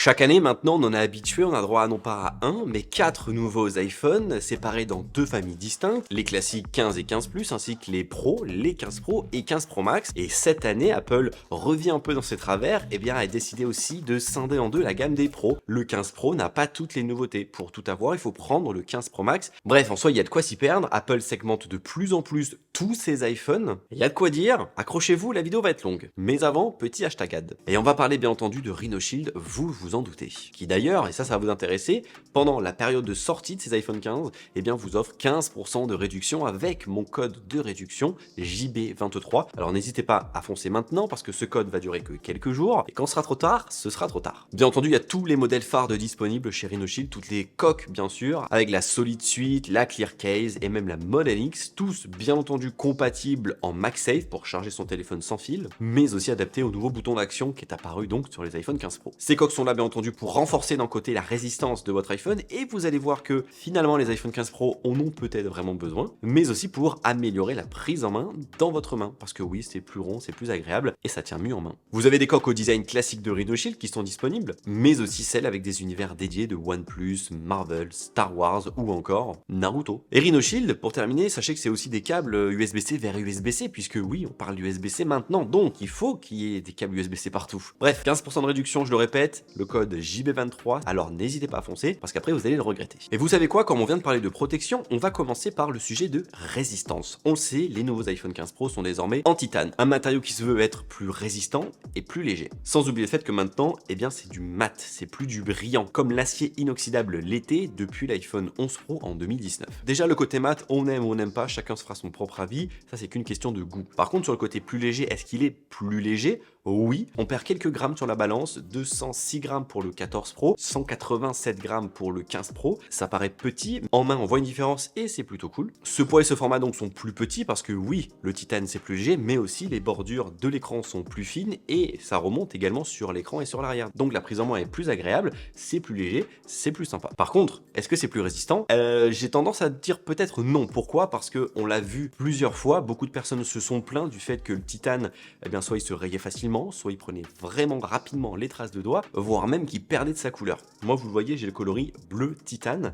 Chaque année maintenant, on en est habitué, on a droit à non pas à un, mais 4 nouveaux iPhones, séparés dans 2 familles distinctes, les classiques 15 et 15 Plus, ainsi que les Pro, les 15 Pro et 15 Pro Max. Et cette année, Apple revient un peu dans ses travers, et bien a décidé aussi de scinder en deux la gamme des Pro. Le 15 Pro n'a pas toutes les nouveautés. Pour tout avoir, il faut prendre le 15 Pro Max. Bref, en soi, il y a de quoi s'y perdre. Apple segmente de plus en plus tous ses iPhones. Il y a de quoi dire. Accrochez-vous, la vidéo va être longue. Mais avant, petit hashtag ad. Et on va parler bien entendu de Rhino Shield, vous en doutez. Qui d'ailleurs, et ça va vous intéresser, pendant la période de sortie de ces iPhone 15, eh bien vous offre 15% de réduction avec mon code de réduction JB23. Alors n'hésitez pas à foncer maintenant parce que ce code va durer que quelques jours et quand ce sera trop tard, ce sera trop tard. Bien entendu, il y a tous les modèles phares de disponibles chez Rhino Shield, toutes les coques bien sûr, avec la Solid Suite, la Clear Case et même la Model X, tous bien entendu compatibles en MagSafe pour charger son téléphone sans fil, mais aussi adaptés au nouveau bouton d'action qui est apparu donc sur les iPhone 15 Pro. Ces coques sont là bien entendu pour renforcer d'un côté la résistance de votre iPhone et vous allez voir que finalement les iPhone 15 Pro en ont peut-être vraiment besoin, mais aussi pour améliorer la prise en main dans votre main, parce que oui, c'est plus rond, c'est plus agréable et ça tient mieux en main. Vous avez des coques au design classique de Rhino Shield qui sont disponibles, mais aussi celles avec des univers dédiés de OnePlus, Marvel, Star Wars ou encore Naruto. Et Rhino Shield, pour terminer, sachez que c'est aussi des câbles USB-C vers USB-C, puisque oui, on parle d'USB-C maintenant, donc il faut qu'il y ait des câbles USB-C partout. Bref, 15% de réduction, je le répète, le code JB23, alors n'hésitez pas à foncer, parce qu'après vous allez le regretter. Et vous savez quoi, comme on vient de parler de protection, on va commencer par le sujet de résistance. On le sait, les nouveaux iPhone 15 Pro sont désormais en titane, un matériau qui se veut être plus résistant et plus léger. Sans oublier le fait que maintenant, eh bien c'est du mat, c'est plus du brillant, comme l'acier inoxydable l'était depuis l'iPhone 11 Pro en 2019. Déjà le côté mat, on aime ou on n'aime pas, chacun se fera son propre avis, ça c'est qu'une question de goût. Par contre sur le côté plus léger, est-ce qu'il est plus léger ? Oui, on perd quelques grammes sur la balance, 206 grammes pour le 14 Pro, 187 grammes pour le 15 Pro. Ça paraît petit, en main on voit une différence et c'est plutôt cool. Ce poids et ce format donc sont plus petits parce que oui, le titane c'est plus léger, mais aussi les bordures de l'écran sont plus fines et ça remonte également sur l'écran et sur l'arrière. Donc la prise en main est plus agréable, c'est plus léger, c'est plus sympa. Par contre, est-ce que c'est plus résistant ? J'ai tendance à dire peut-être non. Pourquoi ? Parce que on l'a vu plusieurs fois, beaucoup de personnes se sont plaints du fait que le titane, eh bien soit il se rayait facilement, soit il prenait vraiment rapidement les traces de doigts, voire même qu'il perdait de sa couleur. Moi, vous le voyez, j'ai le coloris bleu titane,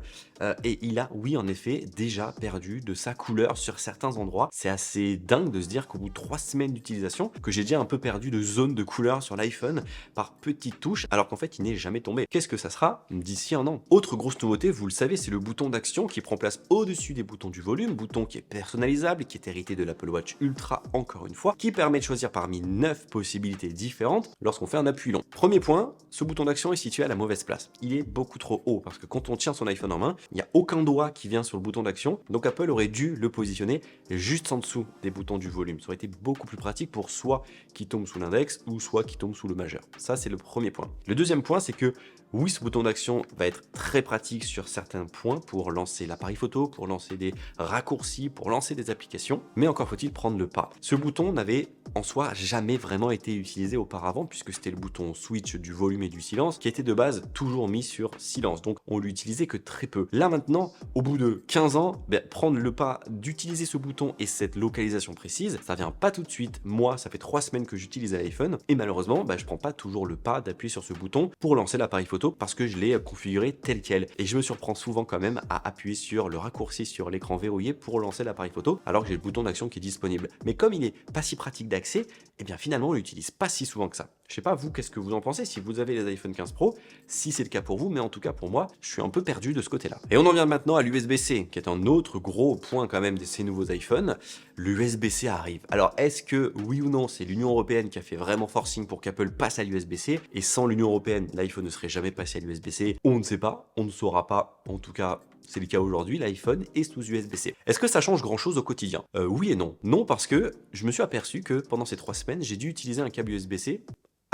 et il a, oui, en effet, déjà perdu de sa couleur sur certains endroits. C'est assez dingue de se dire qu'au bout de 3 semaines d'utilisation, que j'ai déjà un peu perdu de zone de couleur sur l'iPhone par petites touches, alors qu'en fait, il n'est jamais tombé. Qu'est-ce que ça sera d'ici un an ? Autre grosse nouveauté, vous le savez, c'est le bouton d'action qui prend place au-dessus des boutons du volume, bouton qui est personnalisable, qui est hérité de l'Apple Watch Ultra, encore une fois, qui permet de choisir parmi 9 possibilités différentes lorsqu'on fait un appui long. Premier point, ce bouton d'action est situé à la mauvaise place. Il est beaucoup trop haut parce que quand on tient son iPhone en main, il n'y a aucun doigt qui vient sur le bouton d'action, donc Apple aurait dû le positionner juste en dessous des boutons du volume. Ça aurait été beaucoup plus pratique pour soit qui tombe sous l'index ou soit qui tombe sous le majeur. Ça, c'est le premier point. Le deuxième point, c'est que oui, ce bouton d'action va être très pratique sur certains points pour lancer l'appareil photo, pour lancer des raccourcis, pour lancer des applications, mais encore faut-il prendre le pas. Ce bouton n'avait en soi jamais vraiment été utilisé auparavant puisque c'était le bouton switch du volume et du silence qui était de base toujours mis sur silence, donc on l'utilisait que très peu. Là maintenant, au bout de 15 ans, prendre le pas d'utiliser ce bouton et cette localisation précise, ça vient pas tout de suite. Moi, ça fait 3 semaines que j'utilise l'iPhone et malheureusement, je prends pas toujours le pas d'appuyer sur ce bouton pour lancer l'appareil photo parce que je l'ai configuré tel quel. Et je me surprends souvent quand même à appuyer sur le raccourci sur l'écran verrouillé pour lancer l'appareil photo, alors que j'ai le bouton d'action qui est disponible. Mais comme il est pas si pratique d'accès, et bien finalement on l'utilise pas si souvent que ça. Je sais pas vous, qu'est-ce que vous en pensez si vous avez les iPhone 15 Pro, si c'est le cas pour vous, mais en tout cas pour moi, je suis un peu perdu de ce côté-là. Et on en vient maintenant à l'USB-C, qui est un autre gros point quand même de ces nouveaux iPhones. L'USB-C arrive. Alors est-ce que oui ou non, c'est l'Union Européenne qui a fait vraiment forcing pour qu'Apple passe à l'USB-C, et sans l'Union Européenne, l'iPhone ne serait jamais passé à l'USB-C? On ne sait pas, on ne saura pas, en tout cas. C'est le cas aujourd'hui, l'iPhone est sous USB-C. Est-ce que ça change grand-chose au quotidien ? Oui et non. Non parce que je me suis aperçu que pendant ces 3 semaines, j'ai dû utiliser un câble USB-C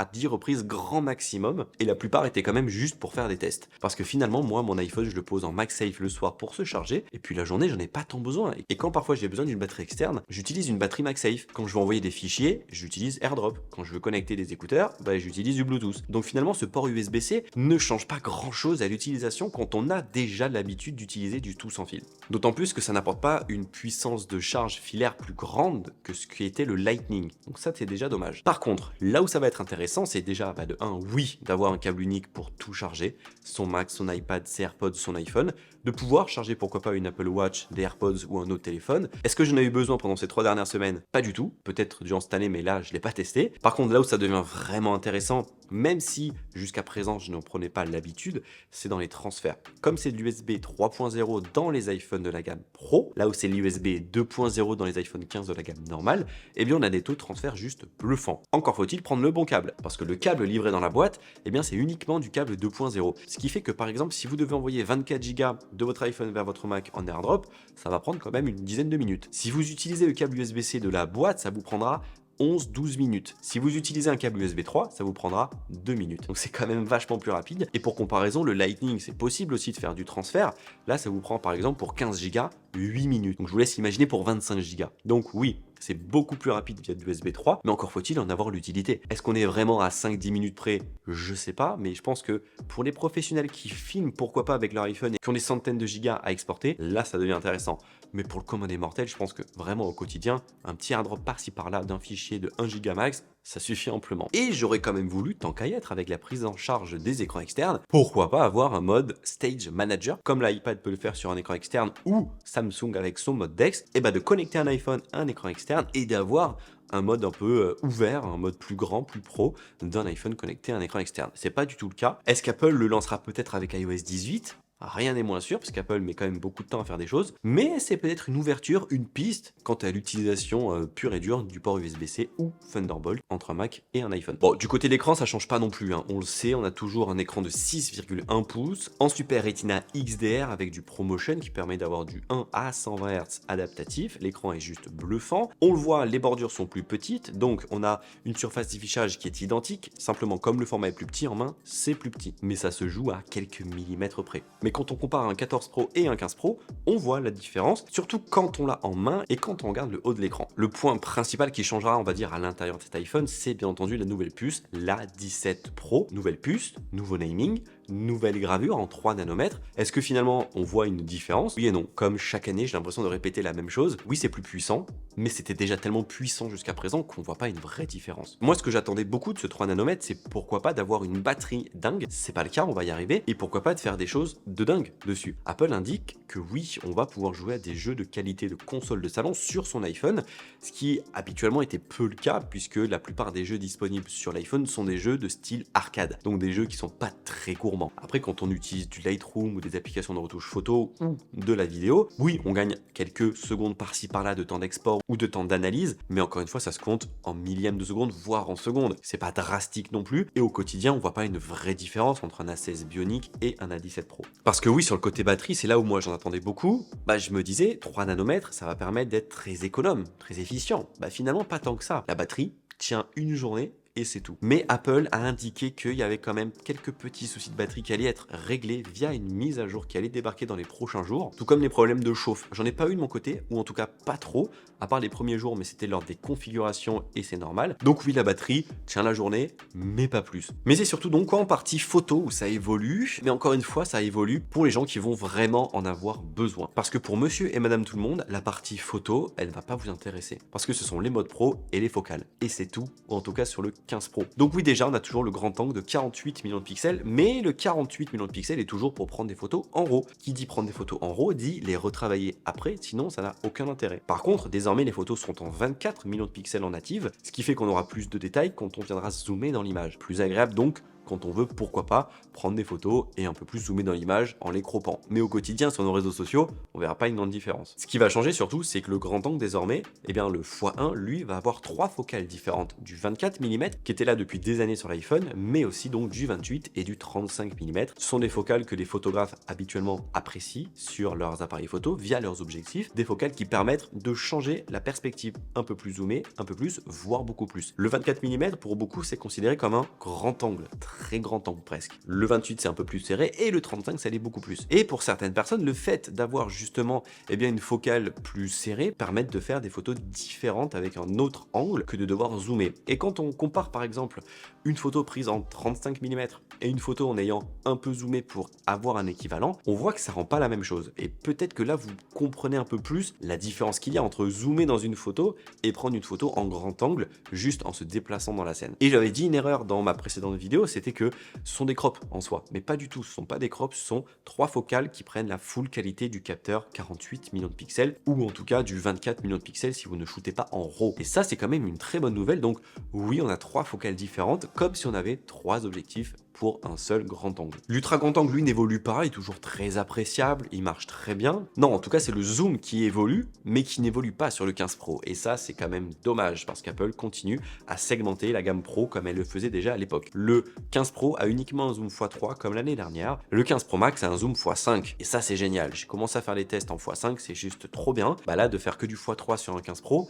à 10 reprises grand maximum, et la plupart étaient quand même juste pour faire des tests. Parce que finalement, moi, mon iPhone, je le pose en MagSafe le soir pour se charger, et puis la journée, j'en ai pas tant besoin. Et quand parfois j'ai besoin d'une batterie externe, j'utilise une batterie MagSafe. Quand je veux envoyer des fichiers, j'utilise AirDrop. Quand je veux connecter des écouteurs, j'utilise du Bluetooth. Donc finalement, ce port USB-C ne change pas grand-chose à l'utilisation quand on a déjà l'habitude d'utiliser du tout sans fil. D'autant plus que ça n'apporte pas une puissance de charge filaire plus grande que ce qui était le Lightning. Donc ça, c'est déjà dommage. Par contre, là où ça va être intéressant, intéressant, c'est déjà de 1, oui, d'avoir un câble unique pour tout charger, son Mac, son iPad, ses AirPods, son iPhone, de pouvoir charger pourquoi pas une Apple Watch, des AirPods ou un autre téléphone. Est-ce que j'en ai eu besoin pendant ces 3 dernières semaines? Pas du tout, peut-être durant cette année, mais là je l'ai pas testé. Par contre là où ça devient vraiment intéressant, même si jusqu'à présent je n'en prenais pas l'habitude, c'est dans les transferts. Comme c'est de l'USB 3.0 dans les iPhones de la gamme Pro, là où c'est l'USB 2.0 dans les iPhone 15 de la gamme normale, eh bien on a des taux de transfert juste bluffants. Encore faut-il prendre le bon câble, parce que le câble livré dans la boîte, eh bien c'est uniquement du câble 2.0. Ce qui fait que par exemple, si vous devez envoyer 24 Go de votre iPhone vers votre Mac en AirDrop, ça va prendre quand même une dizaine de minutes. Si vous utilisez le câble USB-C de la boîte, ça vous prendra 11-12 minutes. Si vous utilisez un câble USB 3, ça vous prendra 2 minutes. Donc c'est quand même vachement plus rapide. Et pour comparaison, le Lightning, c'est possible aussi de faire du transfert. Là, ça vous prend par exemple pour 15 Go 8 minutes. Donc je vous laisse imaginer pour 25 Go. Donc oui, c'est beaucoup plus rapide via l'USB 3, mais encore faut-il en avoir l'utilité. Est-ce qu'on est vraiment à 5-10 minutes près? Je sais pas, mais je pense que pour les professionnels qui filment, pourquoi pas avec leur iPhone et qui ont des centaines de gigas à exporter, là ça devient intéressant. Mais pour le commun des mortels, je pense que vraiment au quotidien, un petit airdrop par-ci par-là d'un fichier de 1 Go max, ça suffit amplement. Et j'aurais quand même voulu, tant qu'à y être, avec la prise en charge des écrans externes, pourquoi pas avoir un mode Stage Manager, comme l'iPad peut le faire sur un écran externe, ou Samsung avec son mode DeX, et de connecter un iPhone à un écran externe et d'avoir un mode un peu ouvert, un mode plus grand, plus pro d'un iPhone connecté à un écran externe. C'est pas du tout le cas. Est-ce qu'Apple le lancera peut-être avec iOS 18 ? Rien n'est moins sûr, parce qu'Apple met quand même beaucoup de temps à faire des choses, mais c'est peut-être une ouverture, une piste quant à l'utilisation pure et dure du port USB-C ou Thunderbolt entre un Mac et un iPhone. Bon, du côté de l'écran, ça change pas non plus, hein. On le sait, on a toujours un écran de 6,1 pouces en Super Retina XDR avec du ProMotion qui permet d'avoir du 1 à 120 Hz adaptatif. L'écran est juste bluffant. On le voit, les bordures sont plus petites, donc on a une surface d'affichage qui est identique, simplement comme le format est plus petit en main, c'est plus petit. Mais ça se joue à quelques millimètres près. Mais quand on compare un 14 Pro et un 15 Pro, on voit la différence, surtout quand on l'a en main et quand on regarde le haut de l'écran. Le point principal qui changera, on va dire, à l'intérieur de cet iPhone, c'est bien entendu la nouvelle puce, la 17 Pro. Nouvelle puce, nouveau naming, nouvelle gravure en 3 nanomètres. Est-ce que finalement on voit une différence? Oui et non. Comme chaque année, j'ai l'impression de répéter la même chose. Oui, c'est plus puissant, mais c'était déjà tellement puissant jusqu'à présent qu'on voit pas une vraie différence. Moi, ce que j'attendais beaucoup de ce 3 nanomètres, c'est pourquoi pas d'avoir une batterie dingue. C'est pas le cas, on va y arriver. Et pourquoi pas de faire des choses de dingue dessus. Apple indique que oui, on va pouvoir jouer à des jeux de qualité de console de salon sur son iPhone, ce qui habituellement était peu le cas puisque la plupart des jeux disponibles sur l'iPhone sont des jeux de style arcade, donc des jeux qui sont pas très gourmands. Après, quand on utilise du Lightroom ou des applications de retouche photo ou de la vidéo, oui, on gagne quelques secondes par-ci par-là de temps d'export ou de temps d'analyse, mais encore une fois, ça se compte en millièmes de seconde, voire en secondes. C'est pas drastique non plus, et au quotidien, on voit pas une vraie différence entre un A16 Bionic et un A17 Pro. Parce que oui, sur le côté batterie, c'est là où moi j'en attendais beaucoup. Je me disais, 3 nanomètres, ça va permettre d'être très économe, très efficient. Finalement, pas tant que ça. La batterie tient une journée et c'est tout. Mais Apple a indiqué qu'il y avait quand même quelques petits soucis de batterie qui allaient être réglés via une mise à jour qui allait débarquer dans les prochains jours, tout comme les problèmes de chauffe. J'en ai pas eu de mon côté, ou en tout cas pas trop, à part les premiers jours, mais c'était lors des configurations et c'est normal. Donc oui, la batterie tient la journée, mais pas plus. Mais c'est surtout donc en partie photo où ça évolue, mais encore une fois, ça évolue pour les gens qui vont vraiment en avoir besoin. Parce que pour monsieur et madame tout le monde, la partie photo, elle va pas vous intéresser. Parce que ce sont les modes pro et les focales. Et c'est tout, ou en tout cas sur le 15 Pro. Donc oui, déjà, on a toujours le grand angle de 48 millions de pixels, mais le 48 millions de pixels est toujours pour prendre des photos en RAW. Qui dit prendre des photos en RAW dit les retravailler après, sinon ça n'a aucun intérêt. Par contre, désormais, les photos seront en 24 millions de pixels en native, ce qui fait qu'on aura plus de détails quand on viendra zoomer dans l'image. Plus agréable donc quand on veut, pourquoi pas, prendre des photos et un peu plus zoomer dans l'image en les croppant. Mais au quotidien, sur nos réseaux sociaux, on verra pas une grande différence. Ce qui va changer surtout, c'est que le grand angle désormais, le x1, lui, va avoir 3 focales différentes. Du 24 mm, qui était là depuis des années sur l'iPhone, mais aussi donc du 28 et du 35 mm. Ce sont des focales que les photographes habituellement apprécient sur leurs appareils photo via leurs objectifs, des focales qui permettent de changer la perspective, un peu plus zoomée, un peu plus, voire beaucoup plus. Le 24 mm, pour beaucoup, c'est considéré comme un grand angle, très grand angle presque. Le 28 c'est un peu plus serré et le 35 ça l'est beaucoup plus. Et pour certaines personnes, le fait d'avoir justement une focale plus serrée permet de faire des photos différentes avec un autre angle que de devoir zoomer. Et quand on compare par exemple une photo prise en 35 mm et une photo en ayant un peu zoomé pour avoir un équivalent, on voit que ça rend pas la même chose. Et peut-être que là vous comprenez un peu plus la différence qu'il y a entre zoomer dans une photo et prendre une photo en grand angle juste en se déplaçant dans la scène. Et j'avais dit une erreur dans ma précédente vidéo, c'était que ce sont des crops en soi, mais pas du tout, ce sont pas des crops, ce sont 3 focales qui prennent la full qualité du capteur 48 millions de pixels, ou en tout cas du 24 millions de pixels si vous ne shootez pas en RAW. Et ça c'est quand même une très bonne nouvelle, donc oui on a 3 focales différentes, comme si on avait 3 objectifs pour un seul grand angle. L'ultra grand angle lui n'évolue pas, il est toujours très appréciable, il marche très bien. Non, en tout cas c'est le zoom qui évolue, mais qui n'évolue pas sur le 15 Pro. Et ça c'est quand même dommage, parce qu'Apple continue à segmenter la gamme Pro comme elle le faisait déjà à l'époque. Le 15 Pro a uniquement un zoom x3 comme l'année dernière, le 15 Pro Max a un zoom x5. Et ça c'est génial, j'ai commencé à faire les tests en x5, c'est juste trop bien. Bah là de faire que du x3 sur un 15 Pro,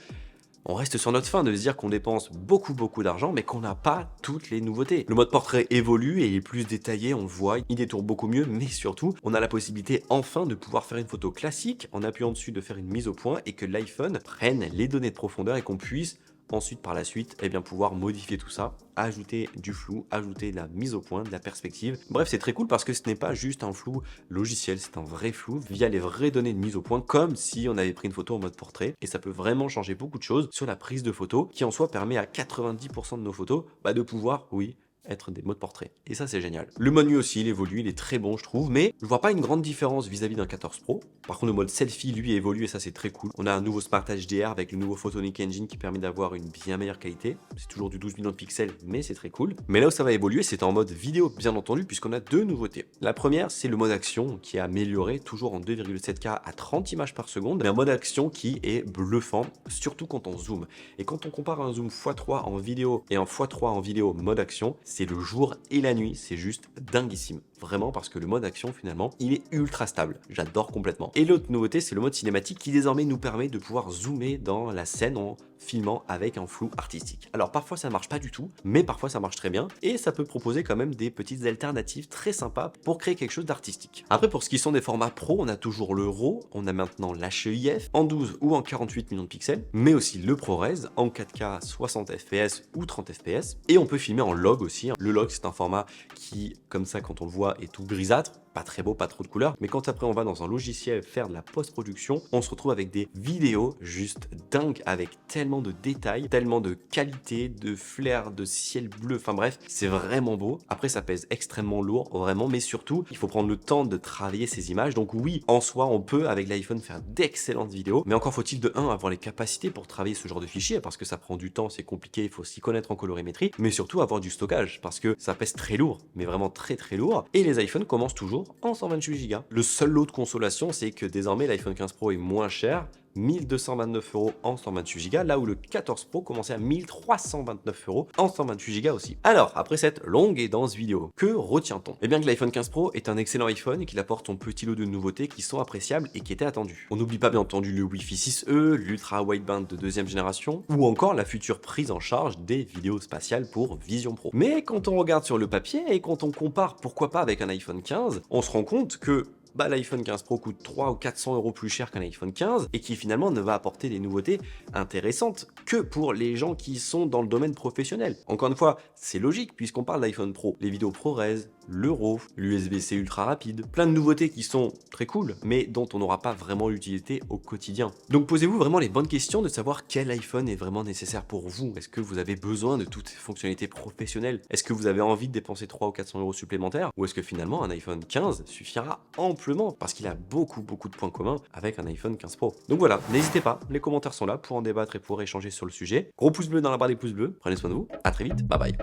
on reste sur notre fin de se dire qu'on dépense beaucoup d'argent mais qu'on n'a pas toutes les nouveautés. Le mode portrait évolue et il est plus détaillé, on le voit, il détourne beaucoup mieux, mais surtout on a la possibilité enfin de pouvoir faire une photo classique en appuyant dessus, de faire une mise au point et que l'iPhone prenne les données de profondeur et qu'on puisse ensuite par la suite pouvoir modifier tout ça, ajouter du flou, ajouter de la mise au point, de la perspective. Bref, c'est très cool parce que ce n'est pas juste un flou logiciel, c'est un vrai flou via les vraies données de mise au point, comme si on avait pris une photo en mode portrait, et ça peut vraiment changer beaucoup de choses sur la prise de photo, qui en soi permet à 90% de nos photos de pouvoir, oui, être des modes portrait. Et ça, c'est génial. Le mode nuit aussi, il évolue, il est très bon, je trouve, mais je vois pas une grande différence vis-à-vis d'un 14 Pro. Par contre, le mode selfie, lui, évolue et ça, c'est très cool. On a un nouveau Smart HDR avec le nouveau Photonic Engine qui permet d'avoir une bien meilleure qualité. C'est toujours du 12 millions de pixels, mais c'est très cool. Mais là où ça va évoluer, c'est en mode vidéo, bien entendu, puisqu'on a 2 nouveautés. La première, c'est le mode action qui est amélioré, toujours en 2,7K à 30 images par seconde, mais un mode action qui est bluffant, surtout quand on zoome. Et quand on compare un zoom x3 en vidéo et un x3 en vidéo mode action, c'est le jour et la nuit, c'est juste dinguissime. Vraiment, parce que le mode action, finalement, il est ultra stable. J'adore complètement. Et l'autre nouveauté, c'est le mode cinématique qui désormais nous permet de pouvoir zoomer dans la scène en filmant avec un flou artistique. Alors parfois ça ne marche pas du tout, mais parfois ça marche très bien et ça peut proposer quand même des petites alternatives très sympas pour créer quelque chose d'artistique. Après pour ce qui sont des formats pro, on a toujours le RAW, on a maintenant l'HEIF en 12 ou en 48 millions de pixels, mais aussi le ProRes en 4K 60 fps ou 30 fps, et on peut filmer en log aussi. Le log c'est un format qui, comme ça quand on le voit, est tout grisâtre, pas très beau, pas trop de couleurs, mais quand après on va dans un logiciel faire de la post-production, on se retrouve avec des vidéos juste dingues, avec tellement de détails, tellement de qualité, de flair, de ciel bleu, enfin bref, c'est vraiment beau. Après ça pèse extrêmement lourd, vraiment, mais surtout, il faut prendre le temps de travailler ces images, donc oui, en soi, on peut avec l'iPhone faire d'excellentes vidéos, mais encore faut-il de 1 avoir les capacités pour travailler ce genre de fichiers, parce que ça prend du temps, c'est compliqué, il faut s'y connaître en colorimétrie, mais surtout avoir du stockage, parce que ça pèse très lourd, mais vraiment très lourd, et les iPhones commencent toujours en 128 Go. Le seul lot de consolation, c'est que désormais l'iPhone 15 Pro est moins cher, 1229 € en 128 Go, là où le 14 Pro commençait à 1329 € en 128 Go aussi. Alors, après cette longue et dense vidéo, que retient-on? Eh bien que l'iPhone 15 Pro est un excellent iPhone et qu'il apporte son petit lot de nouveautés qui sont appréciables et qui étaient attendues. On n'oublie pas bien entendu le Wi-Fi 6E, l'Ultra Wideband de 2e génération, ou encore la future prise en charge des vidéos spatiales pour Vision Pro. Mais quand on regarde sur le papier et quand on compare pourquoi pas avec un iPhone 15, on se rend compte que l'iPhone 15 Pro coûte 300 ou 400 € plus cher qu'un iPhone 15 et qui finalement ne va apporter des nouveautés intéressantes que pour les gens qui sont dans le domaine professionnel. Encore une fois, c'est logique puisqu'on parle d'iPhone Pro. Les vidéos ProRes, le RAW, l'USB-C ultra rapide, plein de nouveautés qui sont très cool, mais dont on n'aura pas vraiment l'utilité au quotidien. Donc posez-vous vraiment les bonnes questions de savoir quel iPhone est vraiment nécessaire pour vous. Est-ce que vous avez besoin de toutes ces fonctionnalités professionnelles? Est-ce que vous avez envie de dépenser 300 ou 400 € supplémentaires? Ou est-ce que finalement un iPhone 15 suffira amplement parce qu'il a beaucoup de points communs avec un iPhone 15 Pro? Donc voilà, n'hésitez pas, les commentaires sont là pour en débattre et pour échanger sur le sujet. Gros pouce bleu dans la barre des pouces bleus, prenez soin de vous, à très vite, bye bye.